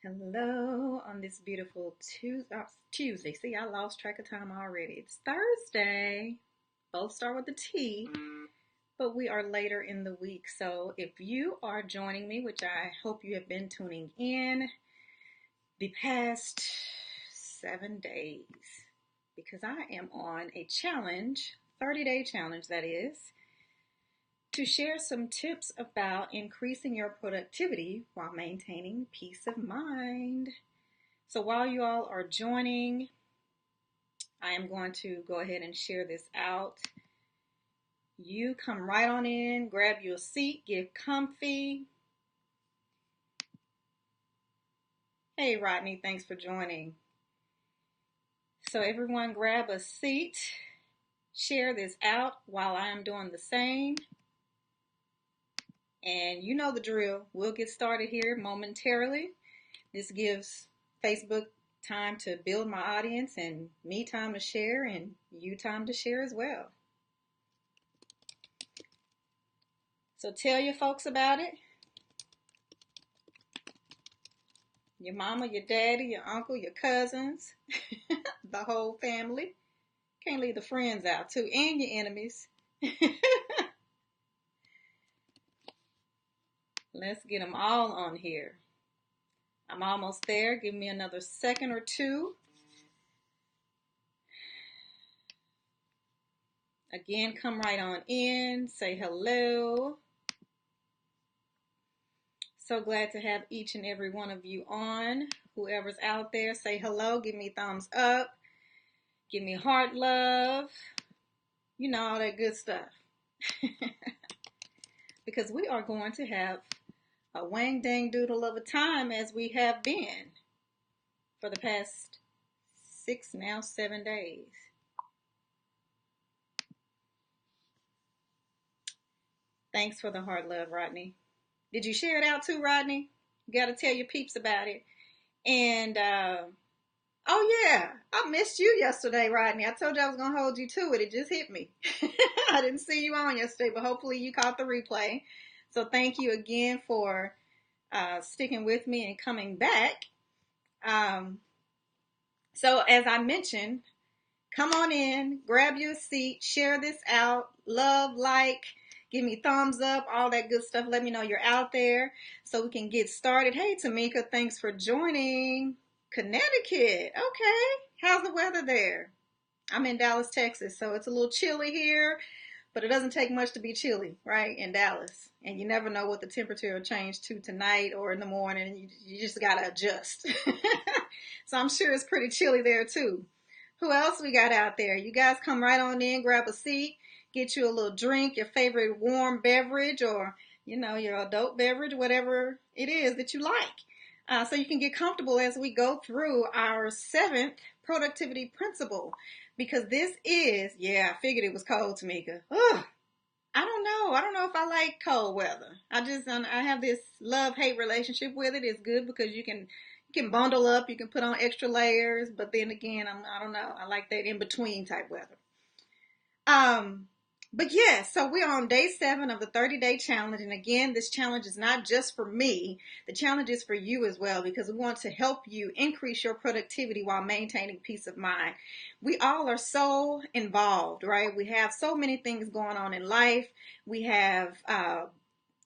Hello on this beautiful Tuesday. See, I lost track of time already. It's Thursday. Both start with a T, but we are later in the week. So if you are joining me, which I hope you have been tuning in the past 7 days, because I am on a challenge, 30-day challenge that is, to share some tips about increasing your productivity while maintaining peace of mind. So while you all are joining, I am going to go ahead and share this out. You come right on in, grab you a seat, get comfy. Hey Rodney, thanks for joining. So everyone grab a seat, share this out while I am doing the same. And you know the drill. We'll get started here momentarily. This gives Facebook time to build my audience and me time to share and you time to share as well. So tell your folks about it. Your mama, your daddy, your uncle, your cousins, the whole family. Can't leave the friends out too, and your enemies. Let's get them all on here. I'm almost there. Give me another second or two. Again, come right on in. Say hello. So glad to have each and every one of you on. Whoever's out there, say hello. Give me thumbs up. Give me heart love. You know, all that good stuff. Because we are going to have a wang dang doodle of a time as we have been for the past 7 days. Thanks for the heart love, Rodney. Did you share it out too, Rodney? You got to tell your peeps about it. And, oh yeah, I missed you yesterday, Rodney. I told you I was going to hold you to it. It just hit me. I didn't see you on yesterday, but hopefully you caught the replay. So thank you again for sticking with me and coming back. So as I mentioned, come on in, grab your seat, share this out, love, like, give me thumbs up, all that good stuff. Let me know you're out there so we can get started. Hey, Tamika, thanks for joining. Connecticut. Okay. How's the weather there? I'm in Dallas, Texas, so it's a little chilly here, but it doesn't take much to be chilly, right, in Dallas. And you never know what the temperature will change to tonight or in the morning. You just got to adjust. So I'm sure it's pretty chilly there, too. Who else we got out there? You guys come right on in, grab a seat, get you a little drink, your favorite warm beverage or, your adult beverage, whatever it is that you like. So you can get comfortable as we go through our 7th productivity principle. Because this is, I figured it was cold, Tamika. Ugh, I don't know. I don't know if I like cold weather. I have this love-hate relationship with it. It's good because you can bundle up, you can put on extra layers, but then again, I don't know. I like that in-between type weather. But yeah, so we're on day 7 of the 30-day challenge. And again, this challenge is not just for me. The challenge is for you as well, because we want to help you increase your productivity while maintaining peace of mind. We all are so involved, right? We have so many things going on in life. We have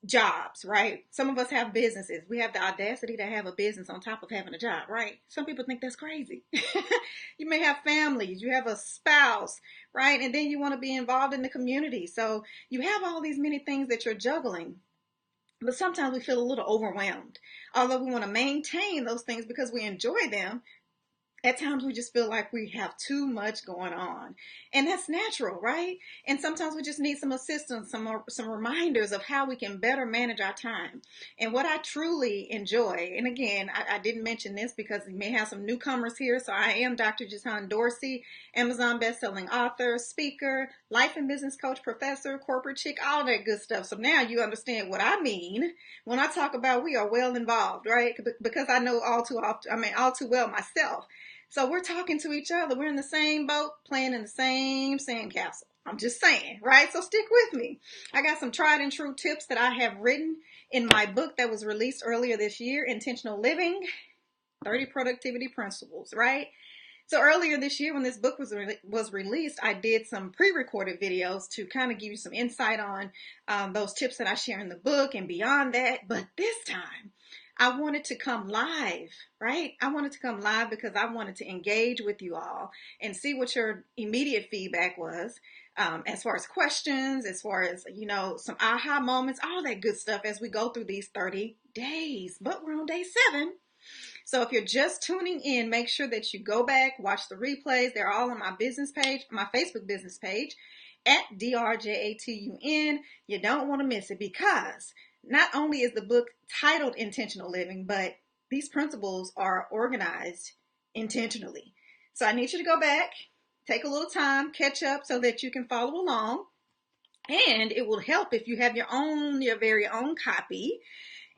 jobs, right? Some of us have businesses. We have the audacity to have a business on top of having a job, right? Some people think that's crazy. You may have families, you have a spouse, right? And then you want to be involved in the community. So you have all these many things that you're juggling. But sometimes we feel a little overwhelmed. Although we want to maintain those things because we enjoy them, at times we just feel like we have too much going on. And that's natural, right? And sometimes we just need some assistance, some reminders of how we can better manage our time. And what I truly enjoy, and again, I didn't mention this because we may have some newcomers here. So I am Dr. Jatun Dorsey, Amazon bestselling author, speaker, life and business coach, professor, corporate chick, all that good stuff. So now you understand what I mean when I talk about we are well involved, right? Because I know all too well myself. So we're talking to each other. We're in the same boat, playing in the same sandcastle. I'm just saying, right? So stick with me. I got some tried and true tips that I have written in my book that was released earlier this year, Intentional Living. 30 productivity principles, right? So earlier this year when this book was released, I did some pre-recorded videos to kind of give you some insight on those tips that I share in the book and beyond that. But this time, I wanted to come live, right? I wanted to come live because I wanted to engage with you all and see what your immediate feedback was, as far as questions, as far as, some aha moments, all that good stuff as we go through these 30 days. But we're on day 7. So if you're just tuning in, make sure that you go back, watch the replays. They're all on my business page, my Facebook business page at DRJATUN. You don't want to miss it because not only is the book titled Intentional Living, but these principles are organized intentionally. So I need you to go back, take a little time, catch up so that you can follow along. And it will help if you have your very own copy.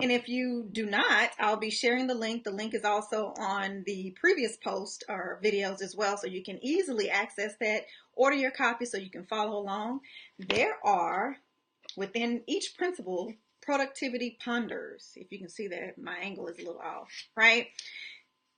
And if you do not, I'll be sharing the link. The link is also on the previous post or videos as well, so you can easily access that. Order your copy so you can follow along. There are, within each principle, productivity ponders. If you can see that, my angle is a little off, right?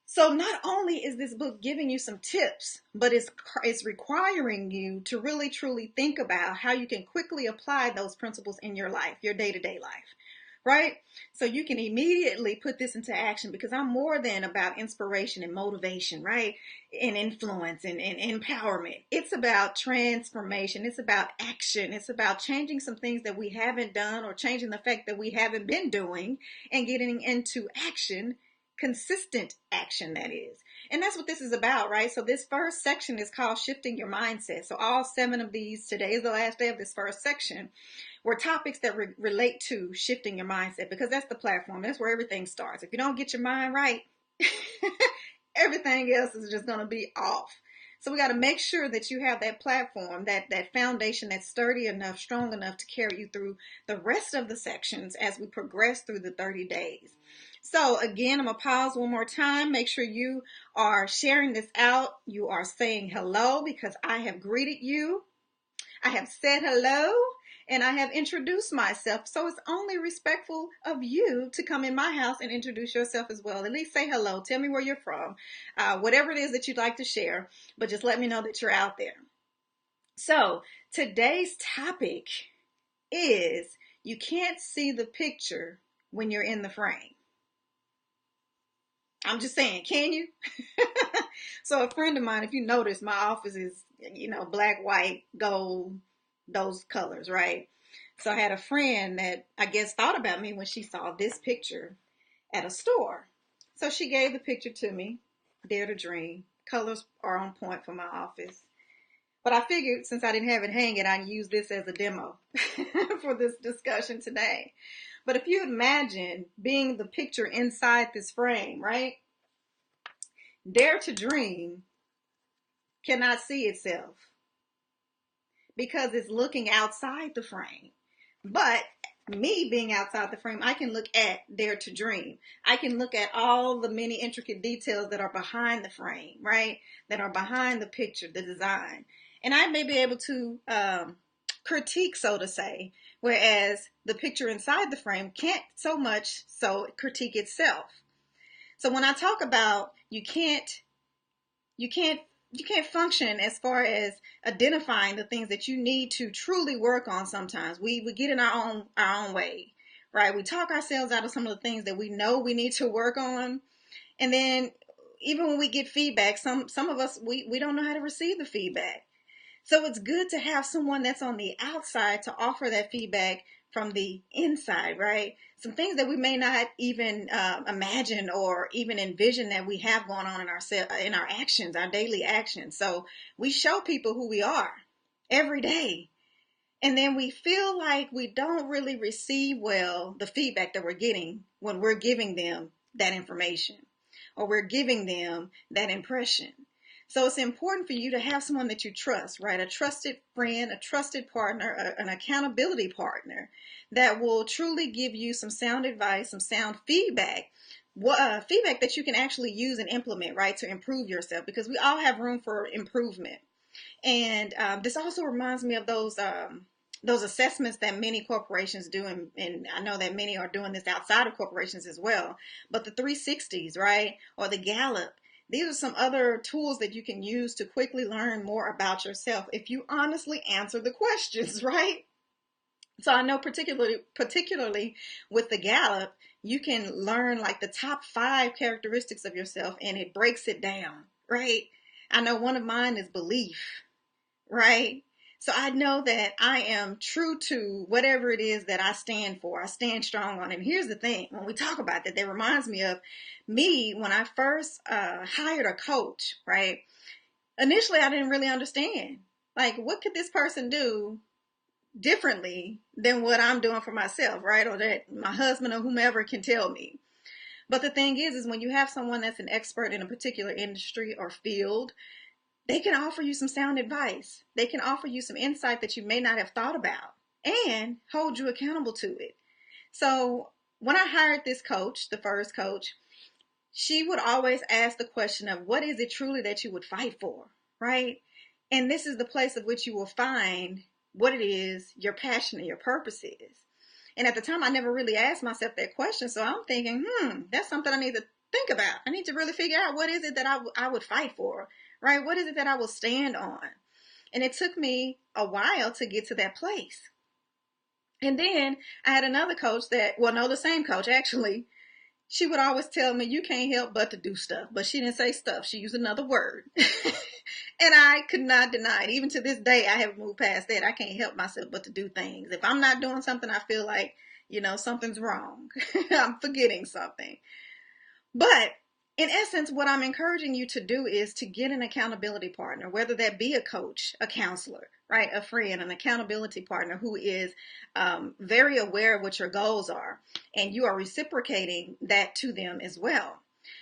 So not only is this book giving you some tips, but it's requiring you to really, truly think about how you can quickly apply those principles in your life, your day-to-day life. Right? So you can immediately put this into action because I'm more than about inspiration and motivation, right? And influence and empowerment. It's about transformation. It's about action. It's about changing some things that we haven't done or changing the fact that we haven't been doing and getting into action, consistent action, that is. And that's what this is about, right? So this first section is called Shifting Your Mindset. So all 7 of these, today is the last day of this first section, were topics that relate to shifting your mindset, because that's the platform. That's where everything starts. If you don't get your mind right, everything else is just going to be off. So we got to make sure that you have that platform, that foundation that's sturdy enough, strong enough to carry you through the rest of the sections as we progress through the 30 days. So again, I'm going to pause one more time. Make sure you are sharing this out. You are saying hello because I have greeted you. I have said hello. And I have introduced myself, so it's only respectful of you to come in my house and introduce yourself as well. At least say hello. Tell me where you're from. Whatever it is that you'd like to share, but just let me know that you're out there. So today's topic is you can't see the picture when you're in the frame. I'm just saying, can you? So a friend of mine, if you notice, my office is, black, white, gold, those colors, right? So I had a friend that I guess thought about me when she saw this picture at a store. So she gave the picture to me, Dare to Dream. Colors are on point for my office. But I figured since I didn't have it hanging, I'd use this as a demo for this discussion today. But if you imagine being the picture inside this frame, right? Dare to Dream cannot see itself, because it's looking outside the frame. But me being outside the frame, I can look at Dare to Dream. I can look at all the many intricate details that are behind the frame, right? That are behind the picture, the design. And I may be able to critique, so to say, whereas the picture inside the frame can't so much so critique itself. So when I talk about you can't function as far as identifying the things that you need to truly work on. Sometimes we get in our own way, right? We talk ourselves out of some of the things that we know we need to work on. And then even when we get feedback, some of us, we don't know how to receive the feedback. So it's good to have someone that's on the outside to offer that feedback from the inside, right? Some things that we may not even imagine or even envision that we have going on in our actions, our daily actions. So we show people who we are every day. And then we feel like we don't really receive well the feedback that we're getting when we're giving them that information or we're giving them that impression. So it's important for you to have someone that you trust, right? A trusted friend, a trusted partner, an accountability partner that will truly give you some sound advice, some sound feedback, feedback that you can actually use and implement, right, to improve yourself, because we all have room for improvement. And this also reminds me of those those assessments that many corporations do, and I know that many are doing this outside of corporations as well, but the 360s, right? Or the Gallup. These are some other tools that you can use to quickly learn more about yourself if you honestly answer the questions, right? So I know particularly with the Gallup, you can learn like the top 5 characteristics of yourself and it breaks it down, right? I know one of mine is belief, right? So I know that I am true to whatever it is that I stand for. I stand strong on it. And here's the thing, when we talk about that reminds me of me when I first hired a coach, right? Initially, I didn't really understand. Like, what could this person do differently than what I'm doing for myself, right? Or that my husband or whomever can tell me. But the thing is when you have someone that's an expert in a particular industry or field, they can offer you some sound advice. They can offer you some insight that you may not have thought about and hold you accountable to it. So when I hired this coach, the first coach, she would always ask the question of what is it truly that you would fight for, right? And this is the place of which you will find what it is your passion and your purpose is. And at the time, I never really asked myself that question. So I'm thinking, that's something I need to think about. I need to really figure out what is it that I would fight for, right? What is it that I will stand on? And it took me a while to get to that place. And then I had another coach the same coach actually. She would always tell me, you can't help but to do stuff. But she didn't say stuff. She used another word. And I could not deny it. Even to this day, I haven't moved past that. I can't help myself but to do things. If I'm not doing something, I feel like, something's wrong. I'm forgetting something. But in essence, what I'm encouraging you to do is to get an accountability partner, whether that be a coach, a counselor, right? A friend, an accountability partner who is very aware of what your goals are. And you are reciprocating that to them as well,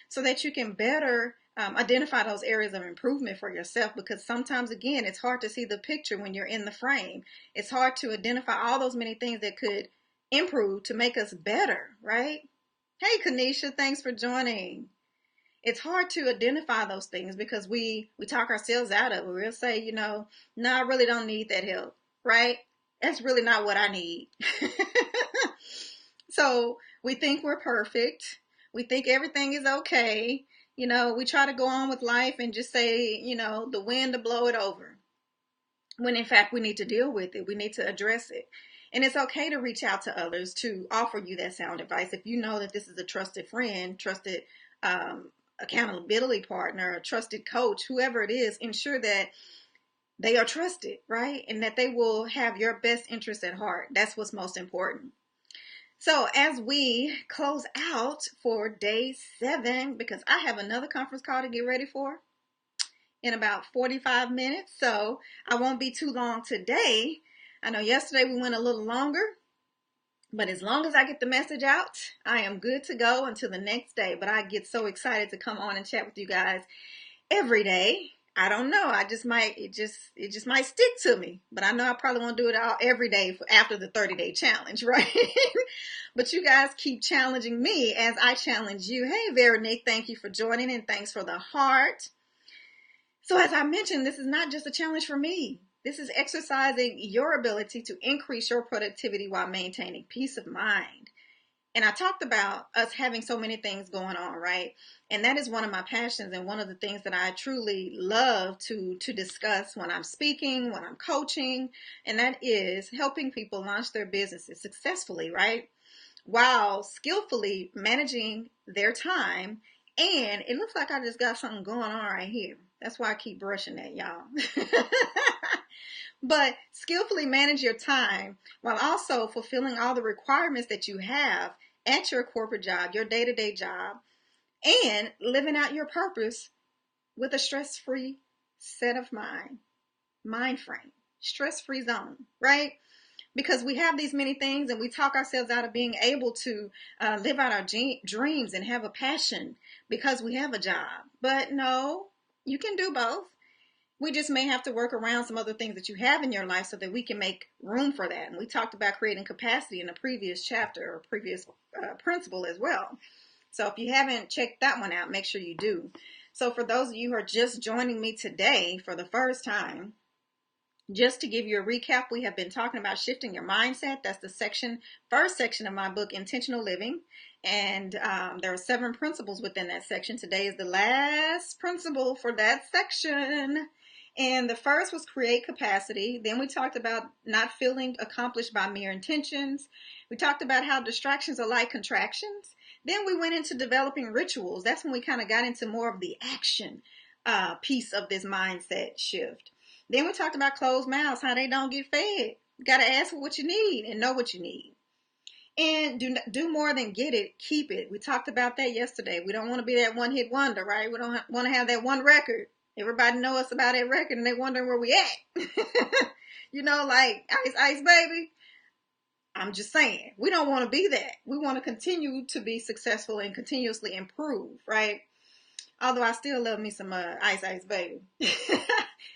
so that you can better identify those areas of improvement for yourself. Because sometimes, again, it's hard to see the picture when you're in the frame. It's hard to identify all those many things that could improve to make us better, right? Hey, Kanisha, thanks for joining. It's hard to identify those things because we talk ourselves out of it. We'll say, no, I really don't need that help, right? That's really not what I need. So we think we're perfect. We think everything is okay. We try to go on with life and just say, the wind to blow it over. When in fact, we need to deal with it. We need to address it. And it's okay to reach out to others to offer you that sound advice. If you know that this is a trusted friend, trusted accountability partner, a trusted coach, whoever it is, ensure that they are trusted, right? And that they will have your best interest at heart. That's what's most important. So as we close out for day 7, because I have another conference call to get ready for in about 45 minutes. So I won't be too long today. I know yesterday we went a little longer, but as long as I get the message out, I am good to go until the next day. But I get so excited to come on and chat with you guys every day. I don't know. It just might stick to me. But I know I probably won't do it all every day after the 30-day challenge, right? But you guys keep challenging me as I challenge you. Hey, Veronique, thank you for joining and thanks for the heart. So as I mentioned, this is not just a challenge for me. This is exercising your ability to increase your productivity while maintaining peace of mind. And I talked about us having so many things going on, right? And that is one of my passions and one of the things that I truly love to discuss when I'm speaking, when I'm coaching, and that is helping people launch their businesses successfully, right? While skillfully managing their time. And it looks like I just got something going on right here. That's why I keep brushing that, y'all. But skillfully manage your time while also fulfilling all the requirements that you have at your corporate job, your day-to-day job, and living out your purpose with a stress-free set of mind frame, stress-free zone, right? Because we have these many things and we talk ourselves out of being able to live out our dreams and have a passion because we have a job. But no, you can do both. We just may have to work around some other things that you have in your life so that we can make room for that. And we talked about creating capacity in a previous chapter or previous principle as well. So if you haven't checked that one out, make sure you do. So for those of you who are just joining me today for the first time, Just to give you a recap, we have been talking about shifting your mindset. That's the first section of my book, Intentional Living. And there are 7 principles within that section. Today is the last principle for that section. And the first was create capacity. Then we talked about not feeling accomplished by mere intentions. We talked about how distractions are like contractions. Then we went into developing rituals. That's when we kind of got into more of the action piece of this mindset shift. Then we talked about closed mouths, how they don't get fed. You got to ask for what you need and know what you need. And do more than get it, keep it. We talked about that yesterday. We don't want to be that one-hit wonder, right? We don't want to have that one record. Everybody know us about that record and they wondering where we at. Like Ice Ice Baby. I'm just saying, we don't want to be that. We want to continue to be successful and continuously improve, right? Although I still love me some Ice Ice Baby.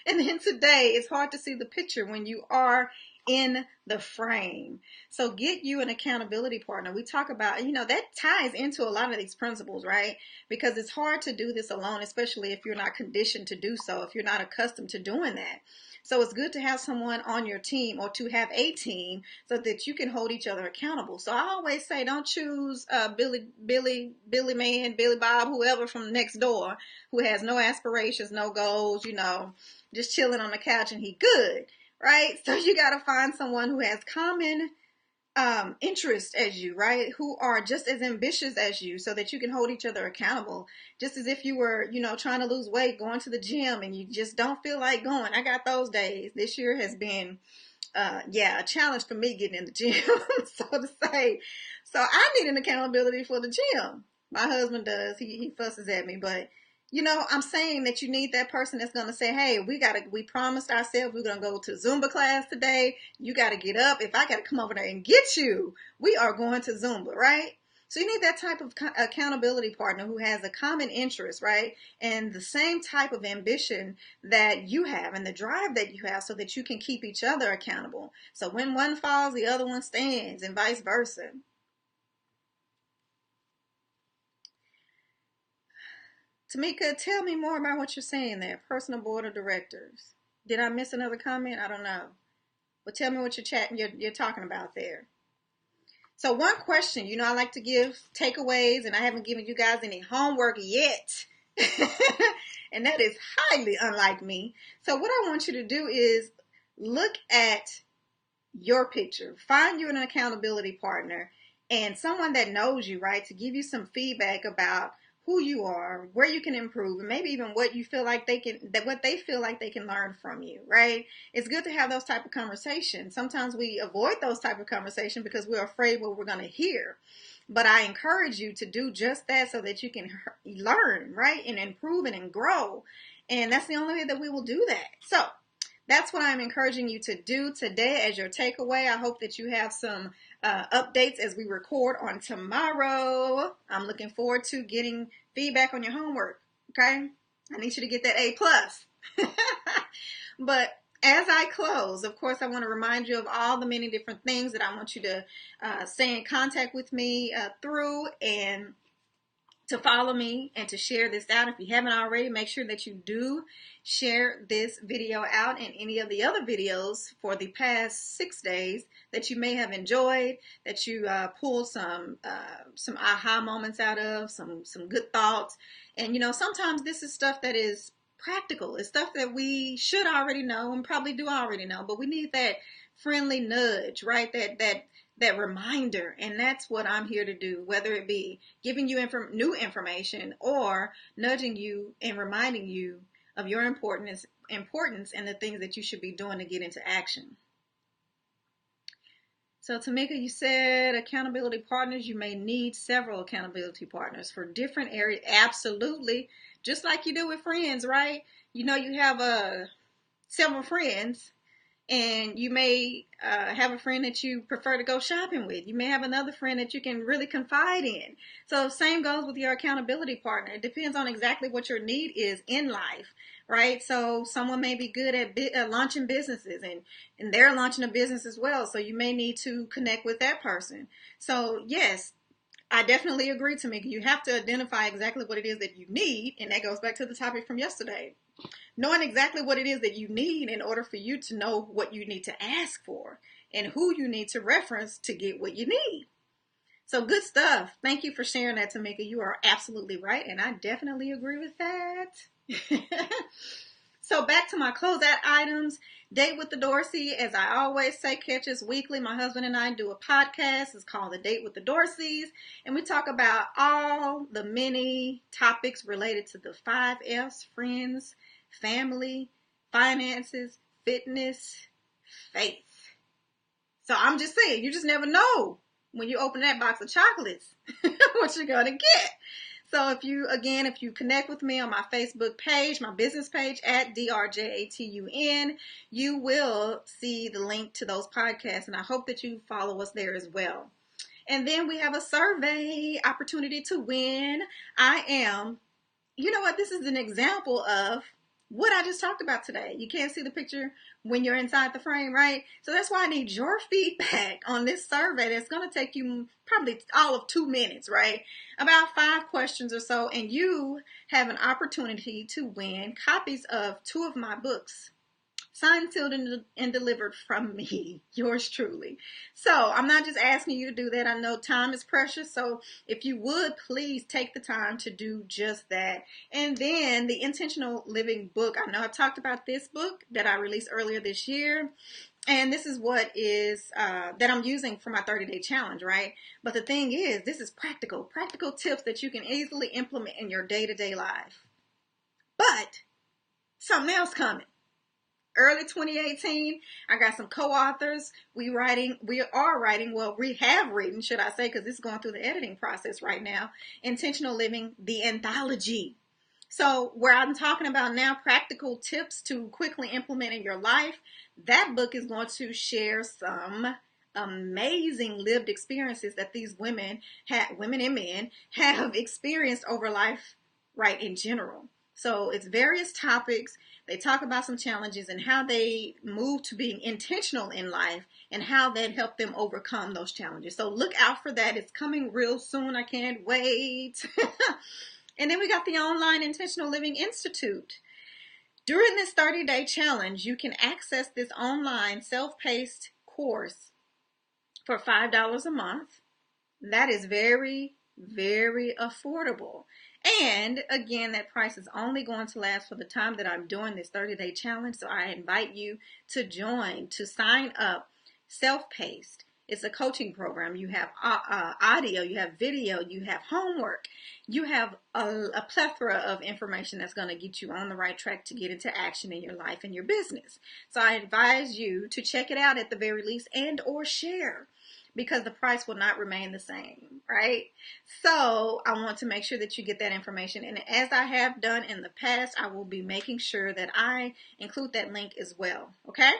And then today, it's hard to see the picture when you are in the frame. So get you an accountability partner. We talk about, that ties into a lot of these principles, right? Because it's hard to do this alone, especially if you're not conditioned to do so, if you're not accustomed to doing that. So it's good to have someone on your team or to have a team so that you can hold each other accountable. So I always say, don't choose Billy Man, Billy Bob, whoever from next door who has no aspirations, no goals, just chilling on the couch and he good, right? So you got to find someone who has common interest as you, right? Who are just as ambitious as you so that you can hold each other accountable. Just as if you were, trying to lose weight, going to the gym and you just don't feel like going. I got those days. This year has been, a challenge for me getting in the gym, so to say. So I need an accountability for the gym. My husband does. He fusses at me, but I'm saying that you need that person that's going to say, hey, we promised ourselves we're going to go to Zumba class today. You got to get up. If I got to come over there and get you, we are going to Zumba, right? So you need that type of accountability partner who has a common interest, right? And the same type of ambition that you have and the drive that you have so that you can keep each other accountable. So when one falls, the other one stands and vice versa. Tamika, tell me more about what you're saying there. Personal board of directors. Did I miss another comment? I don't know. But tell me what you're talking about there. So one question, I like to give takeaways, and I haven't given you guys any homework yet. And that is highly unlike me. So what I want you to do is look at your picture. Find you an accountability partner and someone that knows you, right, to give you some feedback about who you are, where you can improve, and maybe even what you feel like what they feel like they can learn from you, right? It's good to have those type of conversations. Sometimes we avoid those type of conversations because we're afraid what we're going to hear. But I encourage you to do just that so that you can learn, right, and improve and grow. And that's the only way that we will do that. So that's what I'm encouraging you to do today as your takeaway. I hope that you have some updates as we record on tomorrow. I'm looking forward to getting feedback on your homework. Okay? I need you to get that A+. But as I close, of course, I want to remind you of all the many different things that I want you to stay in contact with me through, and to follow me and to share this out. If you haven't already, make sure that you do share this video out and any of the other videos for the past 6 days that you may have enjoyed, that you pull some aha moments out of, some good thoughts. And sometimes this is stuff that is practical. It's stuff that we should already know and probably do already know, but we need that friendly nudge, right? That reminder. And that's what I'm here to do, whether it be giving you new information or nudging you and reminding you of your importance and the things that you should be doing to get into action. So Tamika, you said accountability partners. You may need several accountability partners for different areas. Absolutely. Just like you do with friends, right? You have several friends, and you may have a friend that you prefer to go shopping with. You may have another friend that you can really confide in. So same goes with your accountability partner. It depends on exactly what your need is in life, right? So someone may be good at launching businesses, and they're launching a business as well. So you may need to connect with that person. So yes, I definitely agree, Tamika. You have to identify exactly what it is that you need, and that goes back to the topic from yesterday. Knowing exactly what it is that you need in order for you to know what you need to ask for and who you need to reference to get what you need. So good stuff. Thank you for sharing that, Tamika. You are absolutely right, and I definitely agree with that. So back to my closeout items. Date with the Dorsey, as I always say, catches weekly. My husband and I do a podcast. It's called The Date with the Dorseys. And we talk about all the many topics related to the 5Fs: friends, family, finances, fitness, faith. So I'm just saying, you just never know when you open that box of chocolates what you're going to get. So if you connect with me on my Facebook page, my business page at DRJATUN, you will see the link to those podcasts, and I hope that you follow us there as well. And then we have a survey opportunity to win. You know what? This is an example of what I just talked about today. You can't see the picture when you're inside the frame, right? So that's why I need your feedback on this survey. That's going to take you probably all of 2 minutes, right? About 5 questions or so, and you have an opportunity to win copies of 2 of my books. Signed, sealed, and delivered from me, yours truly. So I'm not just asking you to do that. I know time is precious. So if you would, please take the time to do just that. And then the Intentional Living book. I know I talked about this book that I released earlier this year. And this is what is that I'm using for my 30-day challenge, right? But the thing is, this is practical tips that you can easily implement in your day-to-day life. But something else coming. Early 2018, I got some co-authors. We have written, should I say, because it's going through the editing process right now, Intentional Living, the anthology. So where I'm talking about now, practical tips to quickly implement in your life, that book is going to share some amazing lived experiences that these women and men have experienced over life, right, in general. So it's various topics. They talk about some challenges and how they move to being intentional in life and how that helped them overcome those challenges. So look out for that. It's coming real soon. I can't wait. And then we got the Online Intentional Living Institute. During this 30-day challenge, you can access this online self-paced course for $5 a month. That is very, very affordable. And again, that price is only going to last for the time that I'm doing this 30-day challenge. So I invite you to join, to sign up. Self-paced. It's a coaching program. You have audio, you have video, you have homework. You have a plethora of information that's going to get you on the right track to get into action in your life and your business. So I advise you to check it out at the very least and or share, because the price will not remain the same, right? So I want to make sure that you get that information. And as I have done in the past, I will be making sure that I include that link as well, okay?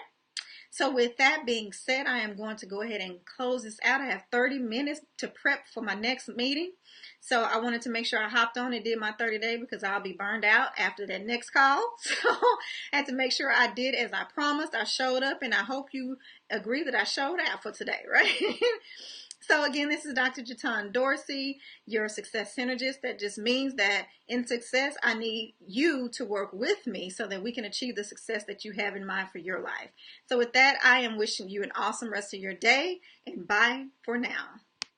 So with that being said, I am going to go ahead and close this out. I have 30 minutes to prep for my next meeting. So I wanted to make sure I hopped on and did my 30-day because I'll be burned out after that next call. So I had to make sure I did as I promised. I showed up, and I hope you agree that I showed out for today, right? So again, this is Dr. Jatun Dorsey, your success synergist. That just means that in success, I need you to work with me so that we can achieve the success that you have in mind for your life. So with that, I am wishing you an awesome rest of your day, and bye for now.